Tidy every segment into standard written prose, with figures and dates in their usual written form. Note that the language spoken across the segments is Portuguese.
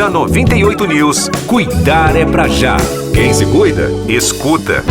Na 98 News, cuidar é pra já. Quem se cuida, escuta.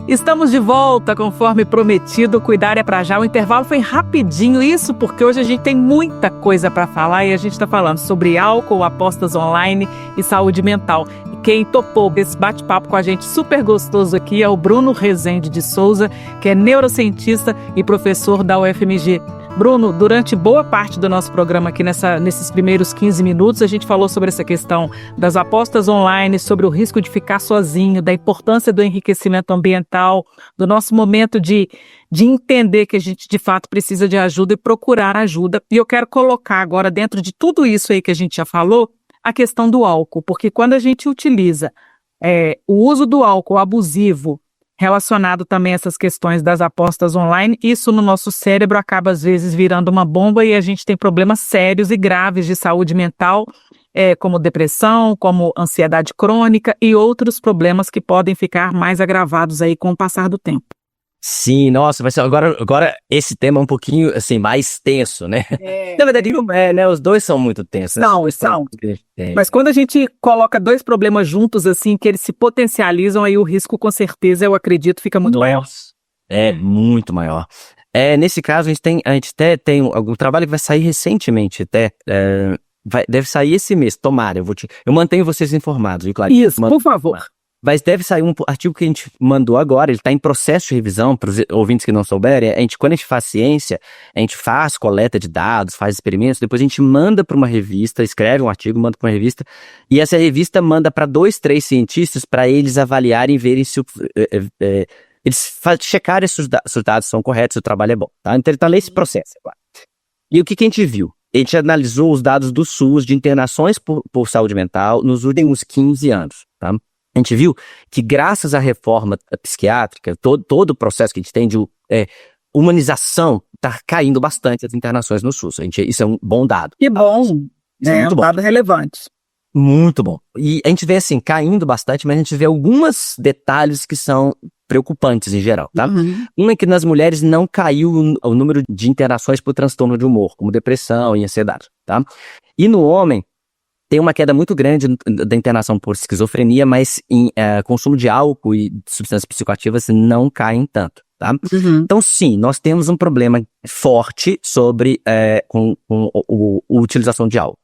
Estamos de volta, conforme prometido, Cuidar é pra já. O intervalo foi rapidinho, isso porque hoje a gente tem muita coisa para falar e a gente está falando sobre álcool, apostas online e saúde mental. E quem topou esse bate-papo com a gente super gostoso aqui é o Bruno Rezende de Souza, que é neurocientista e professor da UFMG. Bruno, durante boa parte do nosso programa aqui nesses primeiros 15 minutos, a gente falou sobre essa questão das apostas online, sobre o risco de ficar sozinho, da importância do enriquecimento ambiental, do nosso momento de entender que a gente de fato precisa de ajuda e procurar ajuda. E eu quero colocar agora dentro de tudo isso aí que a gente já falou, a questão do álcool, porque quando a gente utiliza o uso do álcool abusivo, relacionado também a essas questões das apostas online, isso no nosso cérebro acaba às vezes virando uma bomba e a gente tem problemas sérios e graves de saúde mental, como depressão, como ansiedade crônica e outros problemas que podem ficar mais agravados aí com o passar do tempo. Sim, nossa, vai ser agora esse tema é um pouquinho, assim, mais tenso, né? Na verdade, não é, né? Os dois são muito tensos. Né? São. Mas quando a gente coloca dois problemas juntos, assim, que eles se potencializam, aí o risco, com certeza, eu acredito, fica muito maior. É muito maior. Nesse caso, a gente até tem algum trabalho que vai sair recentemente, deve sair esse mês, tomara, eu mantenho vocês informados, viu, Clarice? Isso, por favor. Mas deve sair um artigo que a gente mandou agora, ele está em processo de revisão, para os ouvintes que não souberem, quando a gente faz ciência, a gente faz coleta de dados, faz experimentos, depois a gente manda para uma revista, escreve um artigo, manda para uma revista, e essa revista manda para 2, 3 cientistas para eles avaliarem e verem se eles checarem se os dados são corretos, se o trabalho é bom, tá? Então ele está nesse processo agora. E o que a gente viu? A gente analisou os dados do SUS de internações por saúde mental nos últimos 15 anos, tá? A gente viu que graças à reforma psiquiátrica, todo o processo que a gente tem de humanização, está caindo bastante as internações no SUS. Isso é um bom dado. Que bom, né? Muito bom. Dado relevante. Muito bom. E a gente vê assim, caindo bastante, mas a gente vê alguns detalhes que são preocupantes em geral, tá? Uhum. Um é que nas mulheres não caiu o número de internações por transtorno de humor, como depressão e ansiedade, tá? E no homem, tem uma queda muito grande da internação por esquizofrenia, mas em consumo de álcool e substâncias psicoativas não caem tanto, tá? Uhum. Então, sim, nós temos um problema forte sobre com a utilização de álcool.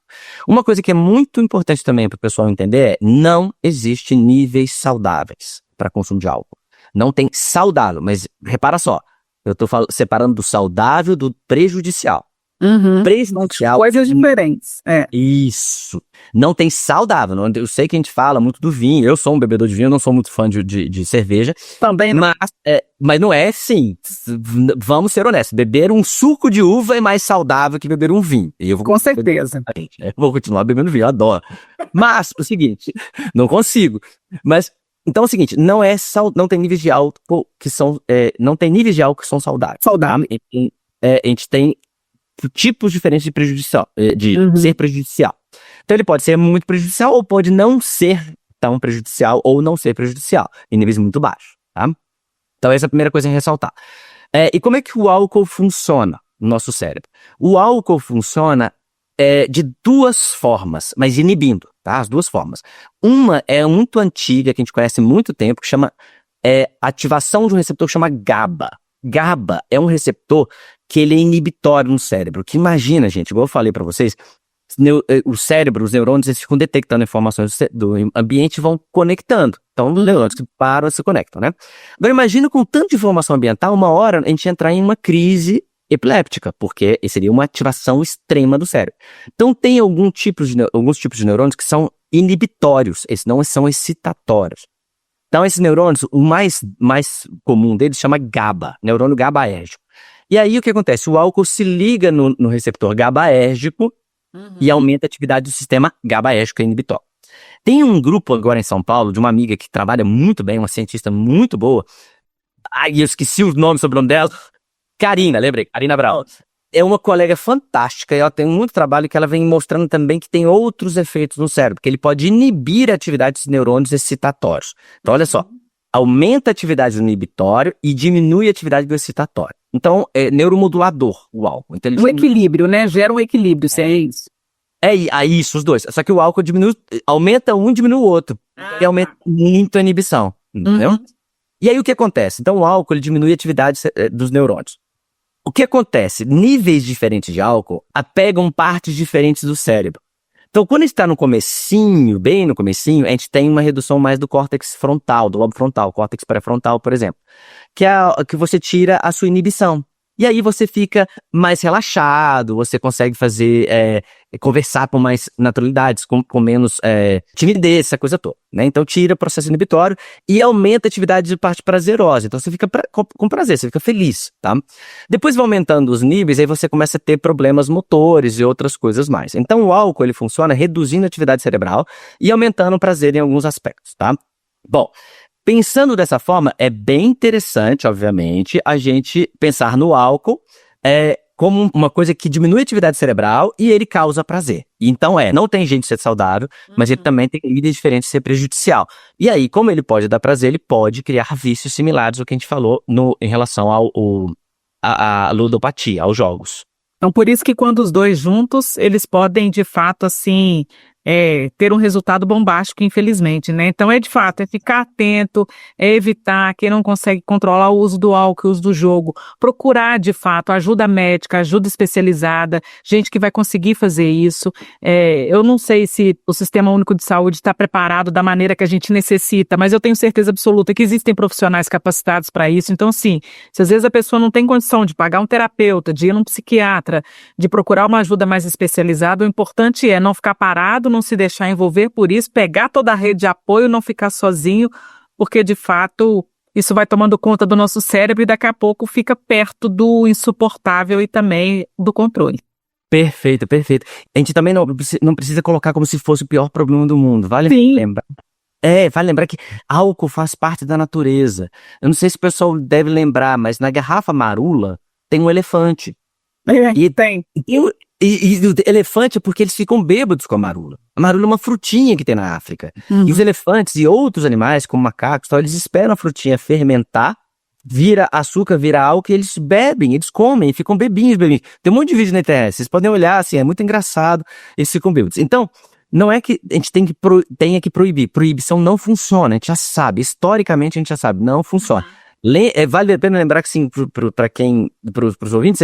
Uma coisa que é muito importante também para o pessoal entender é não existe níveis saudáveis para consumo de álcool. Não tem saudável, mas repara só, eu estou separando do saudável do prejudicial. Uhum. Prejudicial. Coisas diferentes. Isso. Não tem saudável. Eu sei que a gente fala muito do vinho. Eu sou um bebedor de vinho, eu não sou muito fã de cerveja. Também não. Mas não é assim. Vamos ser honestos. Beber um suco de uva é mais saudável que beber um vinho. Com certeza. Eu vou continuar bebendo vinho, eu adoro. Mas, o seguinte, não consigo. Mas, então é o seguinte, não tem níveis de álcool que são, não tem níveis de álcool que são saudáveis. Saudável. A gente tem tipos diferentes de prejudicial, ser prejudicial. Então ele pode ser muito prejudicial ou pode não ser tão prejudicial ou não ser prejudicial, em níveis muito baixos, tá? Então essa é a primeira coisa a ressaltar. E como é que o álcool funciona no nosso cérebro? O álcool funciona de duas formas, mas inibindo, tá? As duas formas. Uma é muito antiga, que a gente conhece há muito tempo, que chama ativação de um receptor que chama GABA. GABA é um receptor que ele é inibitório no cérebro. Que imagina, gente, igual eu falei para vocês, o cérebro, os neurônios, eles ficam detectando informações do ambiente e vão conectando. Então, os neurônios que param se conectam, né? Agora, imagina com tanta informação ambiental, uma hora a gente entrar em uma crise epiléptica, porque seria uma ativação extrema do cérebro. Então, tem alguns tipos de neurônios que são inibitórios, esses não são excitatórios. Então, esses neurônios, o mais comum deles chama GABA, neurônio GABAérgico. E aí, o que acontece? O álcool se liga no receptor GABAérgico e aumenta a atividade do sistema GABAérgico inibitório. Tem um grupo agora em São Paulo, de uma amiga que trabalha muito bem, uma cientista muito boa. Ai, eu esqueci o nome, sobrenome dela. Karina, lembrei, Karina Brown. É uma colega fantástica e ela tem muito trabalho que ela vem mostrando também que tem outros efeitos no cérebro, que ele pode inibir a atividade dos neurônios excitatórios. Então, olha só, aumenta a atividade do inibitório e diminui a atividade do excitatório. Então, é neuromodulador o álcool. Então, um equilíbrio, né? Gera um equilíbrio, se é isso. Aí isso, os dois. Só que o álcool aumenta um e diminui o outro. E aumenta muito a inibição, entendeu? E aí o que acontece? Então o álcool ele diminui a atividade dos neurônios. O que acontece? Níveis diferentes de álcool apegam partes diferentes do cérebro. Então, quando a gente está no comecinho, bem no comecinho, a gente tem uma redução mais do córtex frontal, do lobo frontal, córtex pré-frontal, por exemplo, que você tira a sua inibição. E aí você fica mais relaxado, você consegue conversar com mais naturalidade, com menos timidez, essa coisa toda, né? Então tira o processo inibitório e aumenta a atividade de parte prazerosa. Então você fica com prazer, você fica feliz, tá? Depois vai aumentando os níveis, aí você começa a ter problemas motores e outras coisas mais. Então o álcool, ele funciona reduzindo a atividade cerebral e aumentando o prazer em alguns aspectos, tá? Bom, pensando dessa forma, é bem interessante, obviamente, a gente pensar no álcool como uma coisa que diminui a atividade cerebral e ele causa prazer. Então não tem jeito de ser saudável, mas ele também tem níveis diferentes de ser prejudicial. E aí, como ele pode dar prazer, ele pode criar vícios similares ao que a gente falou em relação à ludopatia, aos jogos. Então, por isso que quando os dois juntos, eles podem, de fato, assim, ter um resultado bombástico, infelizmente, né? Então, de fato, é ficar atento, é evitar, quem não consegue controlar o uso do álcool, o uso do jogo, procurar, de fato, ajuda médica, ajuda especializada, gente que vai conseguir fazer isso. Eu não sei se o Sistema Único de Saúde está preparado da maneira que a gente necessita, mas eu tenho certeza absoluta que existem profissionais capacitados para isso. Então, sim, se às vezes a pessoa não tem condição de pagar um terapeuta, de ir num psiquiatra, de procurar uma ajuda mais especializada, o importante é não ficar parado, não se deixar envolver por isso, pegar toda a rede de apoio, não ficar sozinho, porque de fato isso vai tomando conta do nosso cérebro e daqui a pouco fica perto do insuportável e também do controle. Perfeito, perfeito. A gente também não precisa colocar como se fosse o pior problema do mundo, vale lembrar. Vale lembrar que álcool faz parte da natureza. Eu não sei se o pessoal deve lembrar, mas na garrafa marula tem um elefante. Tem. E o elefante é porque eles ficam bêbados com a marula. A marula é uma frutinha que tem na África. E os elefantes e outros animais, como macacos, eles esperam a frutinha fermentar, vira açúcar, vira álcool, e eles bebem, eles comem, ficam bebinhos. Tem um monte de vídeo na internet, vocês podem olhar, assim, é muito engraçado, eles ficam bêbados. Então, não é que a gente tenha que proibir. Proibição não funciona, a gente já sabe, historicamente a gente já sabe, não funciona. Vale a pena lembrar que, sim, para os ouvintes,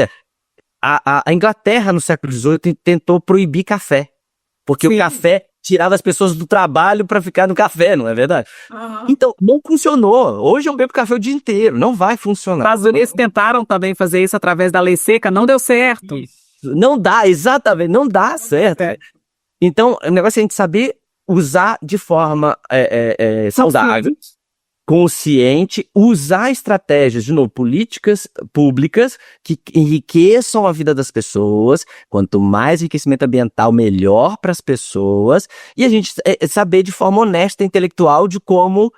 a Inglaterra, no século XVIII, tentou proibir café. Porque o café tirava as pessoas do trabalho para ficar no café, não é verdade? Então, não funcionou. Hoje eu bebo café o dia inteiro. Não vai funcionar. Os Estados Unidos tentaram também fazer isso através da lei seca, não deu certo. Isso. Não dá, exatamente. Não dá certo. Então, o negócio é a gente saber usar de forma saudável, consciente, usar estratégias, de novo, políticas públicas que enriqueçam a vida das pessoas. Quanto mais enriquecimento ambiental, melhor para as pessoas. E a gente saber de forma honesta e intelectual de como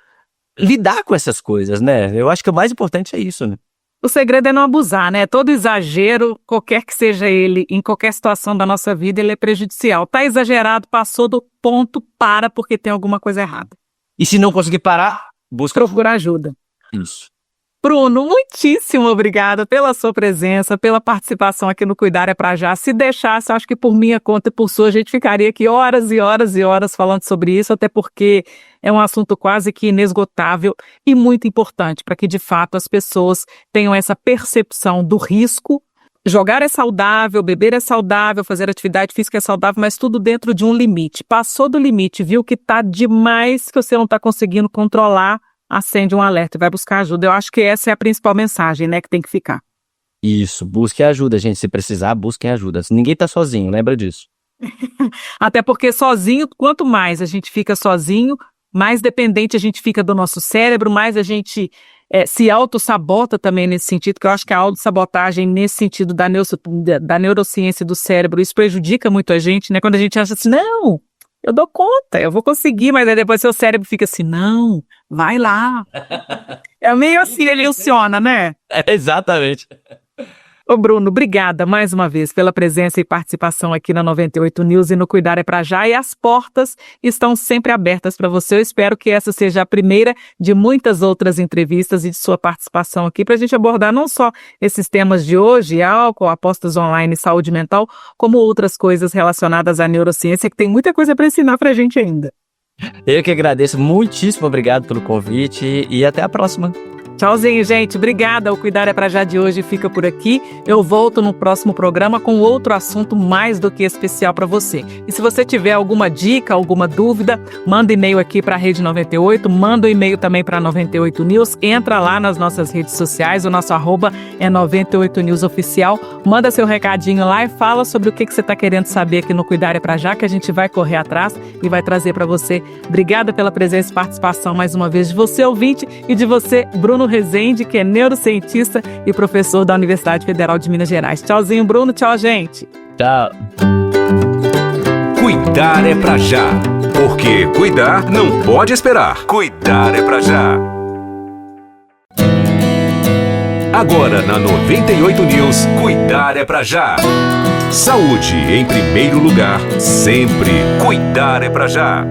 lidar com essas coisas, né? Eu acho que o mais importante é isso, né? O segredo é não abusar, né? Todo exagero, qualquer que seja ele, em qualquer situação da nossa vida, ele é prejudicial. Tá exagerado, passou do ponto, para porque tem alguma coisa errada. E se não conseguir parar, procura ajuda. Isso. Bruno, muitíssimo obrigada pela sua presença, pela participação aqui no Cuidar é Pra Já. Se deixasse, acho que por minha conta e por sua, a gente ficaria aqui horas e horas e horas falando sobre isso, até porque é um assunto quase que inesgotável e muito importante para que, de fato, as pessoas tenham essa percepção do risco. Jogar é saudável, beber é saudável, fazer atividade física é saudável, mas tudo dentro de um limite. Passou do limite, viu que tá demais, que você não está conseguindo controlar, acende um alerta e vai buscar ajuda. Eu acho que essa é a principal mensagem, né, que tem que ficar. Isso, busque ajuda, gente. Se precisar, busquem ajuda. Ninguém tá sozinho, lembra disso. Até porque sozinho, quanto mais a gente fica sozinho, mais dependente a gente fica do nosso cérebro, mais a gente se autossabota também nesse sentido, que eu acho que a autossabotagem nesse sentido da neurociência do cérebro, isso prejudica muito a gente, né? Quando a gente acha assim, não, eu dou conta, eu vou conseguir, mas aí depois seu cérebro fica assim, não, vai lá. É meio assim, ele funciona, né? Exatamente. Ô Bruno, obrigada mais uma vez pela presença e participação aqui na 98 News e no Cuidar é Pra Já. E as portas estão sempre abertas para você. Eu espero que essa seja a primeira de muitas outras entrevistas e de sua participação aqui para a gente abordar não só esses temas de hoje, álcool, apostas online e saúde mental, como outras coisas relacionadas à neurociência, que tem muita coisa para ensinar para a gente ainda. Eu que agradeço, muitíssimo obrigado pelo convite e até a próxima. Tchauzinho, gente. Obrigada. O Cuidar é Pra Já de hoje fica por aqui. Eu volto no próximo programa com outro assunto mais do que especial para você. E se você tiver alguma dica, alguma dúvida, manda e-mail aqui para a Rede 98, manda um e-mail também para 98 News, entra lá nas nossas redes sociais, o nosso arroba é 98 News Oficial, manda seu recadinho lá e fala sobre o que você está querendo saber aqui no Cuidar é Pra Já, que a gente vai correr atrás e vai trazer para você. Obrigada pela presença e participação mais uma vez de você, ouvinte, e de você, Bruno Rezende, que é neurocientista e professor da Universidade Federal de Minas Gerais. Tchauzinho, Bruno. Tchau, gente. Tchau. Cuidar é pra já, porque cuidar não pode esperar. Cuidar é pra já. Agora na 98 News, Cuidar é pra já. Saúde em primeiro lugar, sempre. Cuidar é pra já.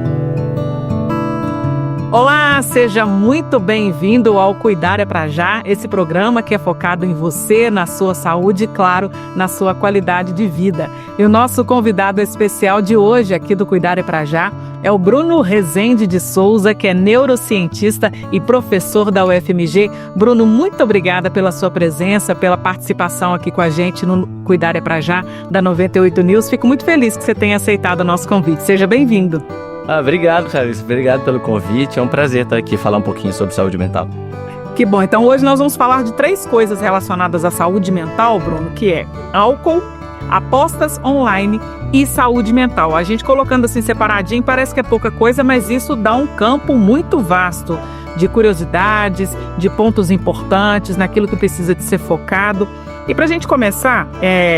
Olá, seja muito bem-vindo ao Cuidar é Pra Já, esse programa que é focado em você, na sua saúde e, claro, na sua qualidade de vida. E o nosso convidado especial de hoje aqui do Cuidar é Pra Já é o Bruno Rezende de Souza, que é neurocientista e professor da UFMG. Bruno, muito obrigada pela sua presença, pela participação aqui com a gente no Cuidar é Pra Já da 98 News. Fico muito feliz que você tenha aceitado o nosso convite. Seja bem-vindo. Obrigado, Charles. Obrigado pelo convite. É um prazer estar aqui falar um pouquinho sobre saúde mental. Que bom. Então hoje nós vamos falar de 3 coisas relacionadas à saúde mental, Bruno, que é álcool, apostas online e saúde mental. A gente colocando assim separadinho parece que é pouca coisa, mas isso dá um campo muito vasto de curiosidades, de pontos importantes, naquilo que precisa de ser focado. E para a gente começar,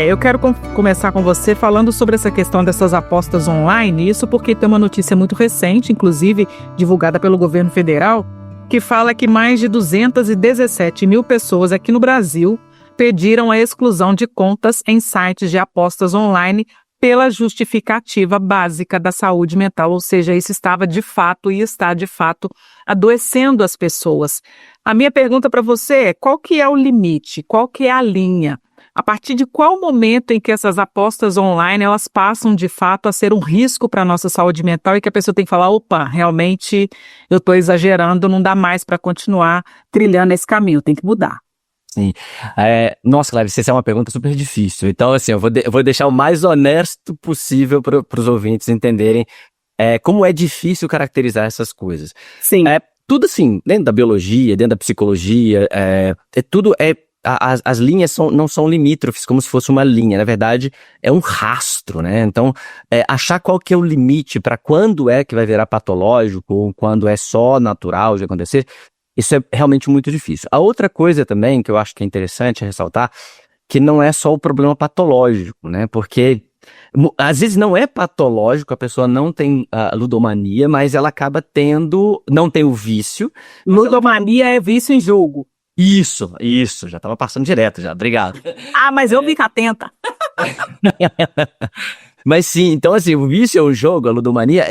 eu quero começar com você falando sobre essa questão dessas apostas online, isso porque tem uma notícia muito recente, inclusive divulgada pelo governo federal, que fala que mais de 217 mil pessoas aqui no Brasil pediram a exclusão de contas em sites de apostas online pela justificativa básica da saúde mental, ou seja, isso estava de fato e está de fato adoecendo as pessoas. A minha pergunta para você é: qual que é o limite? Qual que é a linha? A partir de qual momento em que essas apostas online elas passam de fato a ser um risco para a nossa saúde mental e que a pessoa tem que falar, opa, realmente eu estou exagerando, não dá mais para continuar trilhando esse caminho, tem que mudar. Sim. Nossa, Clarice, essa é uma pergunta super difícil. Então, assim, eu vou deixar o mais honesto possível para os ouvintes entenderem como é difícil caracterizar essas coisas. Sim. Tudo assim, dentro da biologia, dentro da psicologia, as linhas não são limítrofes, como se fosse uma linha. Na verdade, é um rastro, né? Então, achar qual que é o limite para quando é que vai virar patológico ou quando é só natural de acontecer, isso é realmente muito difícil. A outra coisa também que eu acho que é interessante ressaltar, que não é só o problema patológico, né? Porque às vezes não é patológico, a pessoa não tem ludomania, mas ela acaba não tem o vício. Ludomania é vício em jogo. Isso, já estava passando direto já, obrigado. Mas eu fico atenta. Mas sim, então assim, o vício é o jogo, a ludomania,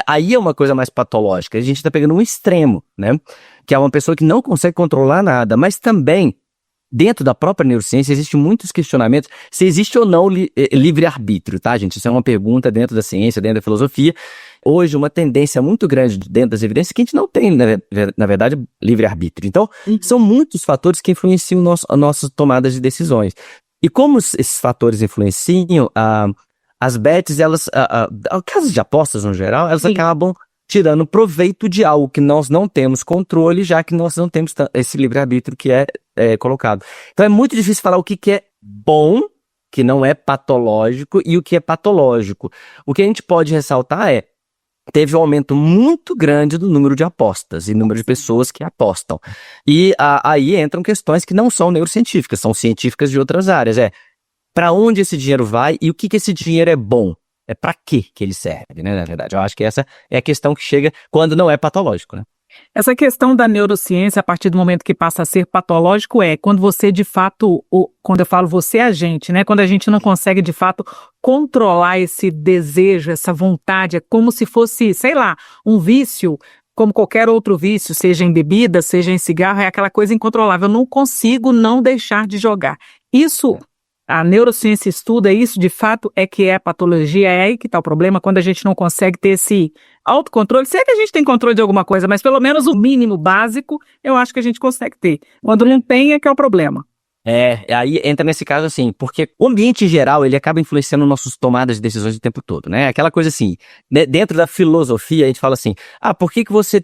aí é uma coisa mais patológica. A gente tá pegando um extremo, né? Que é uma pessoa que não consegue controlar nada, mas também, dentro da própria neurociência, existem muitos questionamentos se existe ou não livre-arbítrio, tá, gente? Isso é uma pergunta dentro da ciência, dentro da filosofia. Hoje, uma tendência muito grande dentro das evidências é que a gente não tem, na verdade, livre-arbítrio. Então, são muitos fatores que influenciam nossas tomadas de decisões. E como esses fatores influenciam, as bets, elas, casos de apostas no geral, elas acabam tirando proveito de algo que nós não temos controle, já que nós não temos esse livre-arbítrio que é colocado. Então é muito difícil falar o que é bom, que não é patológico, e o que é patológico. O que a gente pode ressaltar teve um aumento muito grande do número de apostas e número de pessoas que apostam. E aí entram questões que não são neurocientíficas, são científicas de outras áreas. Para onde esse dinheiro vai e o que esse dinheiro é bom? Para que ele serve, né, na verdade? Eu acho que essa é a questão que chega quando não é patológico, né? Essa questão da neurociência, a partir do momento que passa a ser patológico, é quando você, de fato, quando eu falo você, a gente, né? Quando a gente não consegue, de fato, controlar esse desejo, essa vontade, é como se fosse, sei lá, um vício, como qualquer outro vício, seja em bebida, seja em cigarro, é aquela coisa incontrolável. Eu não consigo não deixar de jogar. Isso, a neurociência estuda isso, de fato, é que é patologia, é aí que está o problema, quando a gente não consegue ter esse autocontrole. Se é que a gente tem controle de alguma coisa, mas pelo menos o mínimo básico, eu acho que a gente consegue ter. Quando não tem, é que é o problema. Aí entra nesse caso assim, porque o ambiente em geral, ele acaba influenciando nossas tomadas de decisões o tempo todo, né? Aquela coisa assim, dentro da filosofia, a gente fala assim, por que você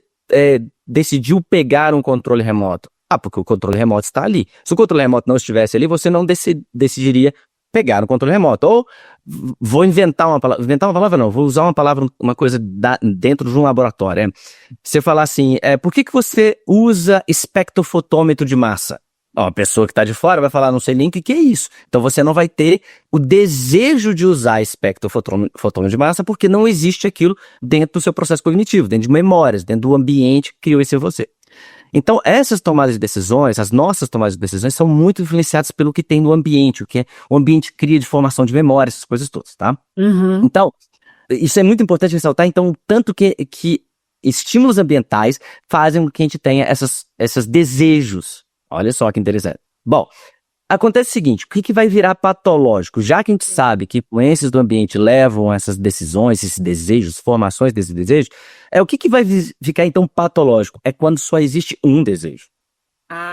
decidiu pegar um controle remoto? Porque o controle remoto está ali. Se o controle remoto não estivesse ali, você não decidiria pegar um controle remoto. Ou vou inventar uma palavra não, vou usar uma palavra, uma coisa dentro de um laboratório. Você falar assim, por que você usa espectrofotômetro de massa? A pessoa que está de fora vai falar, não sei nem o que é isso. Então você não vai ter o desejo de usar espectrofotômetro de massa porque não existe aquilo dentro do seu processo cognitivo, dentro de memórias, dentro do ambiente que criou isso em você. Então, essas tomadas de decisões, as nossas tomadas de decisões, são muito influenciadas pelo que tem no ambiente, o que o ambiente cria de formação de memória, essas coisas todas, tá? Uhum. Então, isso é muito importante ressaltar, então, tanto que estímulos ambientais fazem com que a gente tenha esses desejos. Olha só que interessante. Bom, acontece o seguinte, o que vai virar patológico? Já que a gente sabe que influências do ambiente levam a essas decisões, esses desejos, formações desses desejos, o que vai ficar então patológico? É quando só existe um desejo.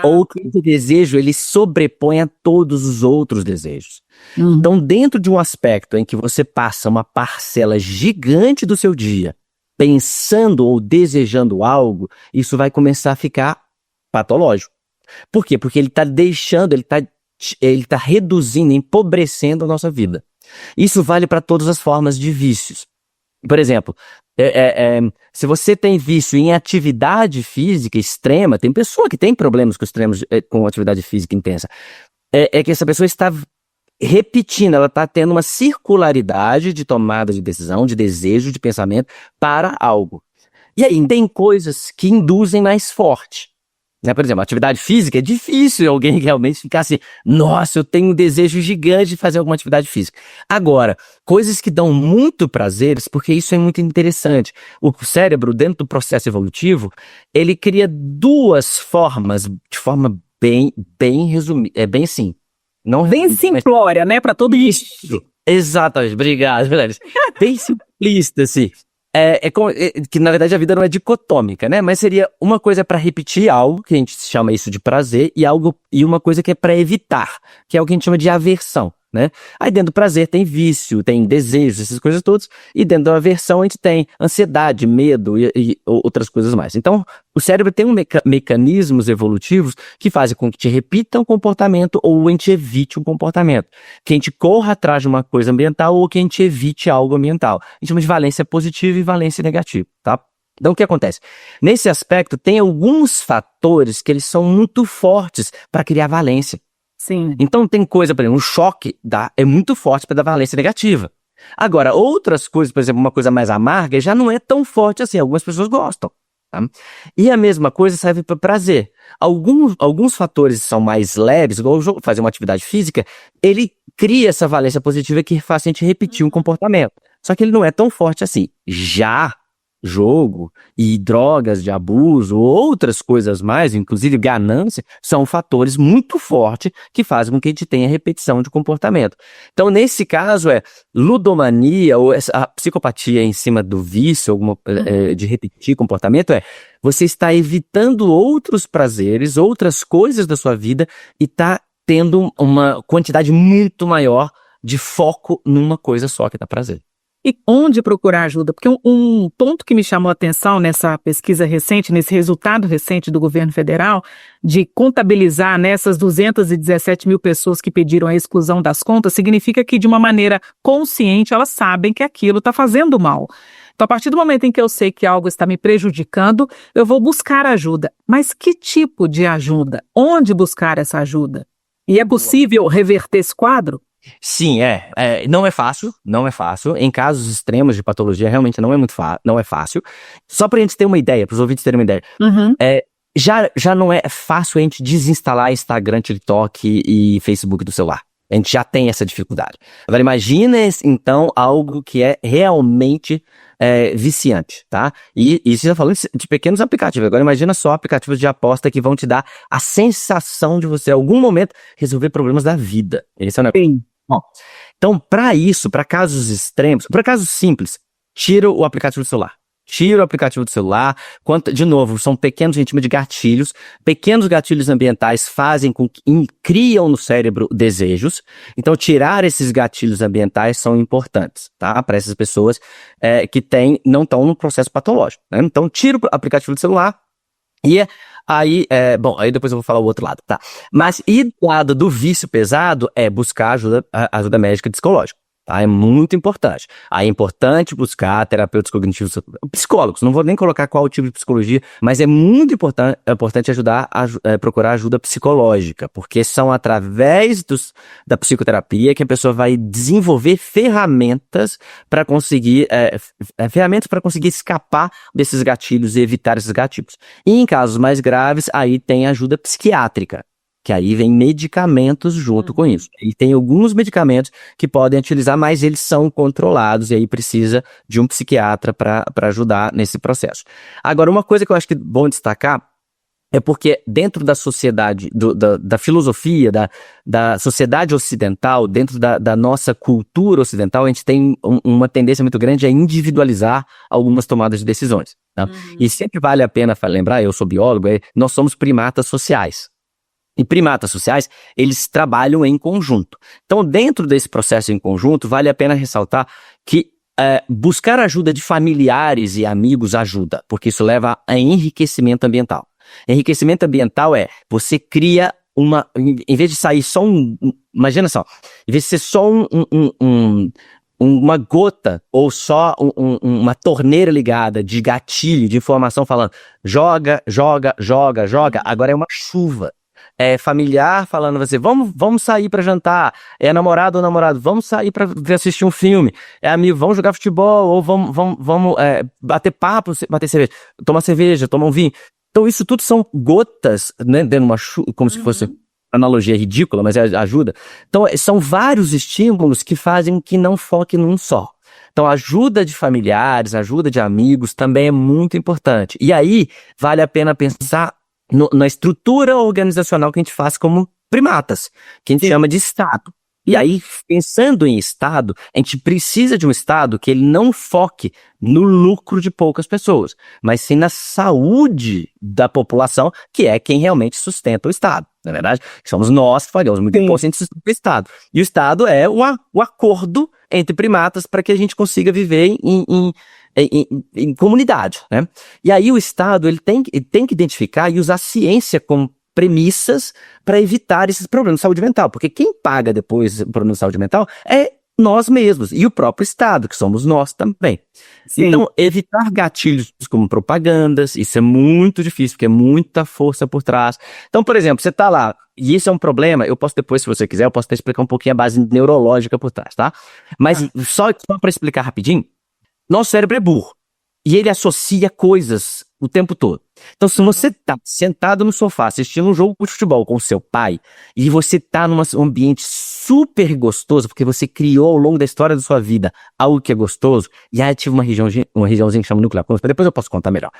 Ou que esse desejo, ele sobrepõe a todos os outros desejos. Então, dentro de um aspecto em que você passa uma parcela gigante do seu dia pensando ou desejando algo, isso vai começar a ficar patológico. Por quê? Porque ele está deixando, ele está reduzindo, empobrecendo a nossa vida. Isso vale para todas as formas de vícios. Por exemplo, se você tem vício em atividade física extrema, tem pessoa que tem problemas com atividade física intensa, que essa pessoa está repetindo, ela está tendo uma circularidade de tomada de decisão, de desejo, de pensamento para algo. E aí tem coisas que induzem mais forte. Por exemplo, atividade física, é difícil alguém realmente ficar assim, nossa, eu tenho um desejo gigante de fazer alguma atividade física. Agora, coisas que dão muito prazeres, porque isso é muito interessante. O cérebro, dentro do processo evolutivo, ele cria duas formas, de forma bem resumida, bem assim. Não bem simplória, né, para todo isso. Exatamente, obrigado, verdade. Bem simplista, assim. Que na verdade a vida não é dicotômica, né? Mas seria uma coisa para repetir algo, que a gente chama isso de prazer, e uma coisa que é para evitar, que é o que a gente chama de aversão, né? Aí dentro do prazer tem vício, tem desejos, essas coisas todas, e dentro da aversão a gente tem ansiedade, medo e outras coisas mais. Então, o cérebro tem mecanismos evolutivos que fazem com que te repita um comportamento ou a gente evite um comportamento. Que a gente corra atrás de uma coisa ambiental ou que a gente evite algo ambiental. A gente chama de valência positiva e valência negativa, tá? Então, o que acontece? Nesse aspecto, tem alguns fatores que eles são muito fortes para criar valência. Sim. Então, tem coisa, por exemplo, um choque é muito forte para dar valência negativa. Agora, outras coisas, por exemplo, uma coisa mais amarga, já não é tão forte assim. Algumas pessoas gostam. Tá? E a mesma coisa serve para prazer. Alguns fatores são mais leves, igual fazer uma atividade física, ele cria essa valência positiva que faz a gente repetir um comportamento. Só que ele não é tão forte assim. Já jogo e drogas de abuso, outras coisas mais, inclusive ganância, são fatores muito fortes que fazem com que a gente tenha repetição de comportamento. Então, nesse caso, ludomania ou a psicopatia em cima do vício, de repetir comportamento, você está evitando outros prazeres, outras coisas da sua vida e está tendo uma quantidade muito maior de foco numa coisa só que dá prazer. E onde procurar ajuda? Porque um ponto que me chamou a atenção nessa pesquisa recente, nesse resultado recente do governo federal, de contabilizar nessas 217 mil pessoas que pediram a exclusão das contas, significa que de uma maneira consciente elas sabem que aquilo está fazendo mal. Então, a partir do momento em que eu sei que algo está me prejudicando, eu vou buscar ajuda. Mas que tipo de ajuda? Onde buscar essa ajuda? E é possível reverter esse quadro? Sim, não é fácil, não é fácil. Em casos extremos de patologia, realmente não é fácil. Só pra gente ter uma ideia, pros ouvintes terem uma ideia. Uhum. Já não é fácil a gente desinstalar Instagram, TikTok e Facebook do celular. A gente já tem essa dificuldade. Agora imagina, então, algo que é realmente viciante, tá? E isso já falando de pequenos aplicativos. Agora imagina só aplicativos de aposta que vão te dar a sensação de você, em algum momento, resolver problemas da vida. Esse é o negócio. Sim. Bom, então, para isso, para casos extremos, para casos simples, tira o aplicativo do celular. Tira o aplicativo do celular. De novo, são pequenos, a gente chama de gatilhos. Pequenos gatilhos ambientais fazem com que criam no cérebro desejos. Então, tirar esses gatilhos ambientais são importantes, tá? Para essas pessoas que não estão no processo patológico, né? Então, tira o aplicativo do celular. E aí, aí depois eu vou falar o outro lado, tá? Mas, e do lado do vício pesado é buscar ajuda médica e psicológica, tá? É muito importante. Aí é importante buscar terapeutas cognitivos, psicólogos, não vou nem colocar qual tipo de psicologia, mas é muito importante procurar ajuda psicológica, porque são através da psicoterapia que a pessoa vai desenvolver ferramentas para conseguir escapar desses gatilhos e evitar esses gatilhos. E em casos mais graves, aí tem ajuda psiquiátrica, que aí vem medicamentos junto com isso. E tem alguns medicamentos que podem utilizar, mas eles são controlados e aí precisa de um psiquiatra para ajudar nesse processo. Agora, uma coisa que eu acho que é bom destacar é porque dentro da sociedade, da filosofia, da sociedade ocidental, dentro da nossa cultura ocidental, a gente tem uma tendência muito grande a individualizar algumas tomadas de decisões, tá? E sempre vale a pena lembrar, eu sou biólogo, nós somos primatas sociais. E primatas sociais, eles trabalham em conjunto. Então, dentro desse processo em conjunto, vale a pena ressaltar que buscar ajuda de familiares e amigos ajuda, porque isso leva a enriquecimento ambiental. Enriquecimento ambiental você cria em vez de sair só imagina só, em vez de ser só uma gota ou só uma torneira ligada de gatilho, de informação falando joga, agora é uma chuva. É familiar falando você, vamos sair pra jantar. É namorado ou namorado, vamos sair pra assistir um filme. É amigo, vamos jogar futebol ou vamos bater papo, bater cerveja, tomar cerveja, tomar um vinho. Então isso tudo são gotas, né, dentro de uma chuva, como se fosse analogia ridícula, mas ajuda. Então são vários estímulos que fazem que não foque num só. Então ajuda de familiares, ajuda de amigos também é muito importante. E aí vale a pena pensar na estrutura organizacional que a gente faz como primatas, que a gente chama de Estado. E aí, pensando em Estado, a gente precisa de um Estado que ele não foque no lucro de poucas pessoas, mas sim na saúde da população, que é quem realmente sustenta o Estado, na verdade. Somos nós que pagamos muito imposto, a gente sustenta o Estado. E o Estado é o acordo entre primatas para que a gente consiga viver em comunidade, né? E aí o Estado ele tem que identificar e usar a ciência como premissas para evitar esses problemas de saúde mental, porque quem paga depois o problema de saúde mental é nós mesmos e o próprio Estado, que somos nós também. Sim. Então, evitar gatilhos como propagandas, isso é muito difícil, porque é muita força por trás. Então, por exemplo, você tá lá, e isso é um problema, eu posso depois, se você quiser, eu posso até explicar um pouquinho a base neurológica por trás, tá? Mas só para explicar rapidinho, nosso cérebro é burro. E ele associa coisas o tempo todo. Então, se você tá sentado no sofá assistindo um jogo de futebol com o seu pai, e você tá num ambiente super gostoso, porque você criou ao longo da história da sua vida algo que é gostoso, e aí ativa uma regiãozinha que chama núcleo accumbens, depois eu posso contar melhor.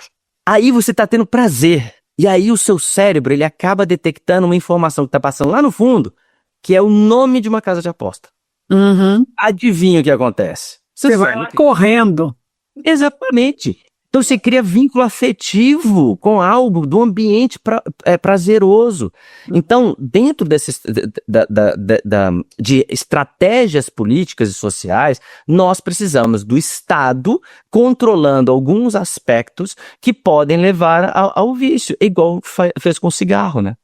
Aí você tá tendo prazer, e aí o seu cérebro, ele acaba detectando uma informação que tá passando lá no fundo, que é o nome de uma casa de aposta. Adivinha o que acontece? Você vai lá correndo. Exatamente. Então você cria vínculo afetivo com algo do ambiente prazeroso. Então, dentro de estratégias políticas e sociais, nós precisamos do Estado controlando alguns aspectos que podem levar ao vício, igual fez com o cigarro, né?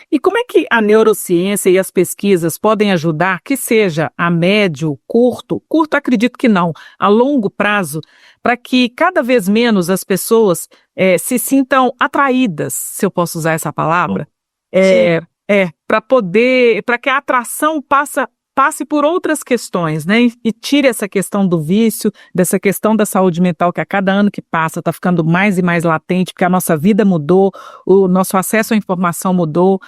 E como é que a neurociência e as pesquisas podem ajudar, que seja a médio, curto acredito que não, a longo prazo, para que cada vez menos as pessoas se sintam atraídas, se eu posso usar essa palavra, para que a atração passe por outras questões, né? E tire essa questão do vício, dessa questão da saúde mental que a cada ano que passa está ficando mais e mais latente, porque a nossa vida mudou, o nosso acesso à informação mudou,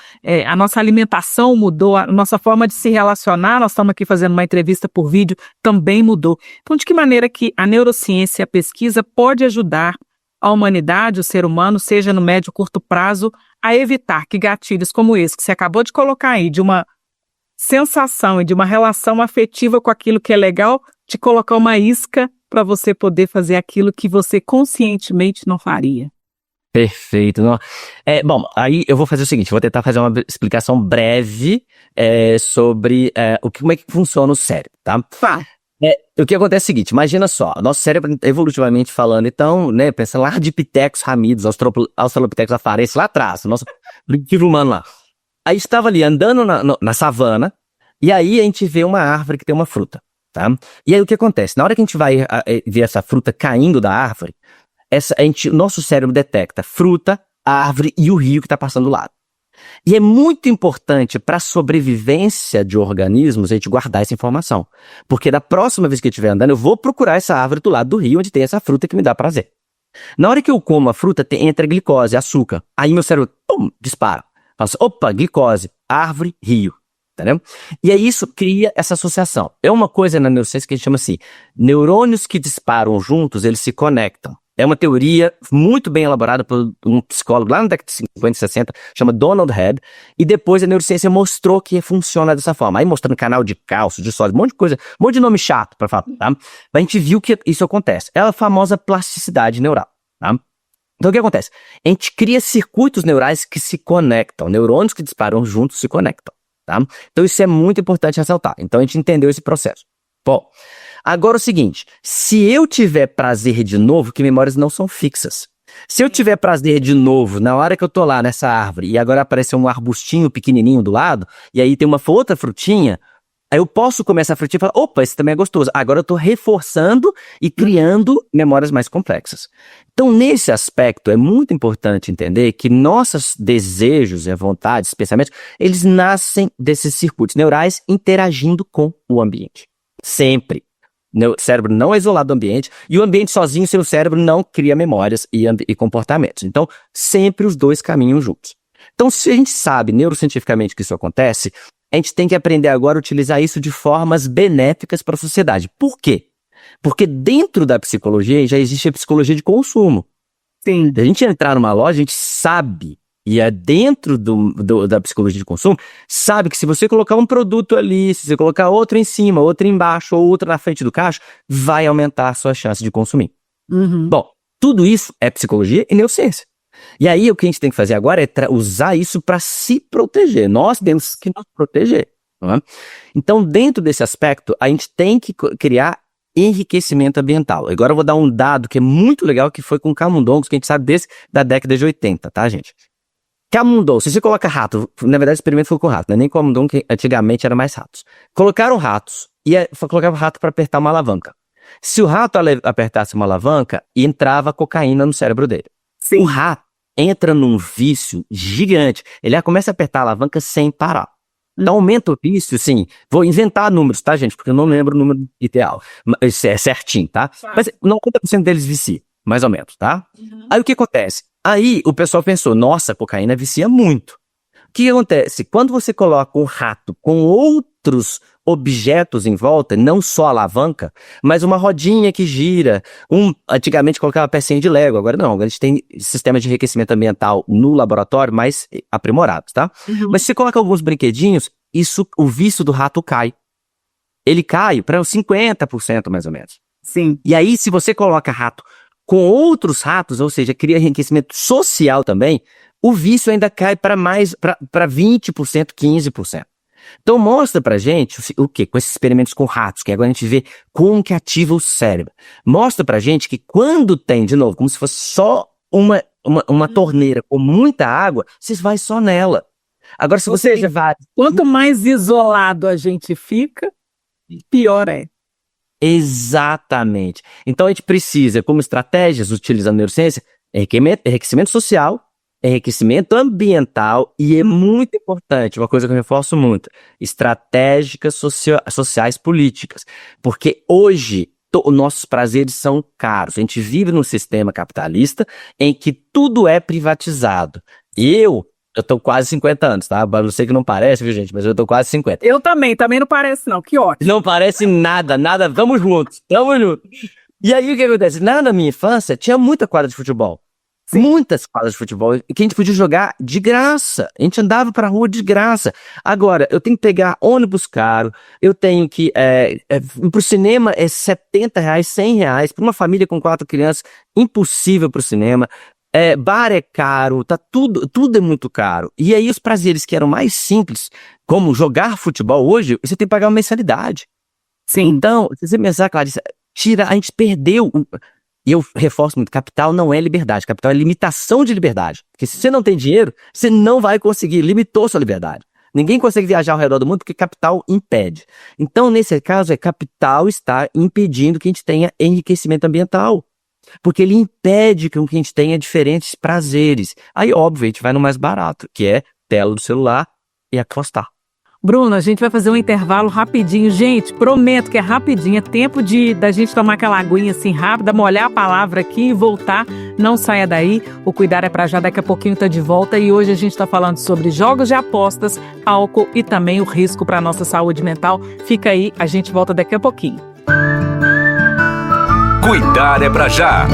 a nossa alimentação mudou, a nossa forma de se relacionar, nós estamos aqui fazendo uma entrevista por vídeo, também mudou. Então, de que maneira que a neurociência e a pesquisa pode ajudar a humanidade, o ser humano, seja no médio ou curto prazo, a evitar que gatilhos como esse que você acabou de colocar aí, de uma sensação e de uma relação afetiva com aquilo que é legal, te colocar uma isca para você poder fazer aquilo que você conscientemente não faria. Perfeito. Não. Bom, aí eu vou fazer o seguinte, vou tentar fazer uma explicação breve sobre como é que funciona o cérebro, tá? O que acontece é o seguinte, imagina só, nosso cérebro, evolutivamente falando, então, né, pensa lá de Pitecos ramidos, Australopithecus afarensis, lá atrás, nosso primitivo humano lá. Aí estava ali andando na savana, e aí a gente vê uma árvore que tem uma fruta, tá? E aí o que acontece? Na hora que a gente vai ver essa fruta caindo da árvore, nosso cérebro detecta fruta, árvore e o rio que está passando do lado. E é muito importante para a sobrevivência de organismos a gente guardar essa informação. Porque da próxima vez que eu estiver andando, eu vou procurar essa árvore do lado do rio, onde tem essa fruta que me dá prazer. Na hora que eu como a fruta, entra glicose, açúcar. Aí meu cérebro, pum, dispara. Fala assim, opa, glicose, árvore, rio. Entendeu? E aí isso cria essa associação. É uma coisa na neurociência que a gente chama assim, neurônios que disparam juntos, eles se conectam. É uma teoria muito bem elaborada por um psicólogo lá na década de 50 e 60, chama Donald Hebb, e depois a neurociência mostrou que funciona dessa forma. Aí mostrando canal de cálcio, de sódio, um monte de coisa, um monte de nome chato pra falar, tá? Mas a gente viu que isso acontece. É a famosa plasticidade neural, tá? Então o que acontece? A gente cria circuitos neurais que se conectam, neurônios que disparam juntos se conectam, tá? Então isso é muito importante ressaltar. Então a gente entendeu esse processo. Bom, agora o seguinte, se eu tiver prazer de novo, que memórias não são fixas. Se eu tiver prazer de novo, na hora que eu tô lá nessa árvore, e agora aparece um arbustinho pequenininho do lado, e aí tem uma outra frutinha, aí eu posso comer essa frutinha e falar, opa, esse também é gostoso. Agora eu tô reforçando e criando memórias mais complexas. Então, nesse aspecto, é muito importante entender que nossos desejos e vontades, pensamentos, eles nascem desses circuitos neurais interagindo com o ambiente. Sempre. O cérebro não é isolado do ambiente, e o ambiente sozinho, seu cérebro não cria memórias e comportamentos. Então, sempre os dois caminham juntos. Então, se a gente sabe neurocientificamente que isso acontece, a gente tem que aprender agora a utilizar isso de formas benéficas para a sociedade. Por quê? Porque dentro da psicologia já existe a psicologia de consumo. Sim. Se a gente entrar numa loja, a gente sabe, e é dentro da psicologia de consumo, sabe que se você colocar um produto ali, se você colocar outro em cima, outro embaixo ou outro na frente do caixa, vai aumentar a sua chance de consumir. Uhum. Bom, tudo isso é psicologia e neurociência. E aí o que a gente tem que fazer agora é usar isso para se proteger. Nós temos que nos proteger. Não é? Então, dentro desse aspecto, a gente tem que criar enriquecimento ambiental. Agora eu vou dar um dado que é muito legal, que foi com camundongos, que a gente sabe desse da década de 80, tá, gente? Camundongo, se você coloca rato, na verdade o experimento foi com rato, não é nem camundongo, que antigamente era mais ratos. Colocaram ratos, e colocavam o rato para apertar uma alavanca. Se o rato apertasse uma alavanca, entrava cocaína no cérebro dele. Sim. O rato entra num vício gigante, ele já começa a apertar a alavanca sem parar. Então aumenta o vício, sim. Vou inventar números, tá, gente? Porque eu não lembro o número ideal. Isso é certinho, tá? Mas 90% deles vicia, mais ou menos, tá? Uhum. Aí o que acontece? Aí o pessoal pensou, nossa, a cocaína vicia muito. O que acontece? Quando você coloca um rato com outros objetos em volta, não só a alavanca, mas uma rodinha que gira, antigamente colocava pecinha de Lego, agora não, agora a gente tem sistemas de enriquecimento ambiental no laboratório mais aprimorados, tá? Uhum. Mas se você coloca alguns brinquedinhos, o vício do rato cai. Ele cai para uns 50% mais ou menos. Sim. E aí, se você coloca rato com outros ratos, ou seja, cria enriquecimento social também, o vício ainda cai para 20%, 15%. Então mostra pra gente o quê? Com esses experimentos com ratos, que agora a gente vê como que ativa o cérebro. Mostra pra gente que quando tem, de novo, como se fosse só uma torneira com muita água, você vai só nela. Agora, se você já vai... Quanto mais isolado a gente fica, pior é. Exatamente. Então a gente precisa, como estratégias, utilizando a neurociência, enriquecimento social, enriquecimento ambiental e é muito importante, uma coisa que eu reforço muito, estratégicas sociais políticas, porque hoje nossos prazeres são caros, a gente vive num sistema capitalista em que tudo é privatizado. Eu tô quase 50 anos, tá? Eu sei que não parece, viu, gente? Mas eu tô quase 50. Eu também não parece não, que ótimo. Não parece nada, tamo juntos. E aí, o que acontece? Na minha infância, tinha muita quadra de futebol. Sim. Muitas quadras de futebol que a gente podia jogar de graça. A gente andava pra rua de graça. Agora, eu tenho que pegar ônibus caro, eu tenho que... pro cinema é R$70, R$100. Pra uma família com 4 crianças, impossível pro cinema. Bar é caro, tá tudo é muito caro. E aí os prazeres que eram mais simples, como jogar futebol hoje, você tem que pagar uma mensalidade. Sim. Então, se você pensar, Clarissa, a gente perdeu. E eu reforço muito, capital não é liberdade, capital é limitação de liberdade. Porque se você não tem dinheiro, você não vai conseguir, limitou sua liberdade. Ninguém consegue viajar ao redor do mundo porque capital impede. Então, nesse caso, capital está impedindo que a gente tenha enriquecimento ambiental. Porque ele impede que a gente tenha diferentes prazeres. Aí, óbvio, a gente vai no mais barato, que é tela do celular e apostar. Bruno, a gente vai fazer um intervalo rapidinho. Gente, prometo que é rapidinho. É tempo da gente tomar aquela aguinha assim rápida, molhar a palavra aqui e voltar. Não saia daí. O Cuidar é pra Já daqui a pouquinho tá de volta. E hoje a gente tá falando sobre jogos de apostas, álcool e também o risco para nossa saúde mental. Fica aí, a gente volta daqui a pouquinho. Cuidar é pra Já.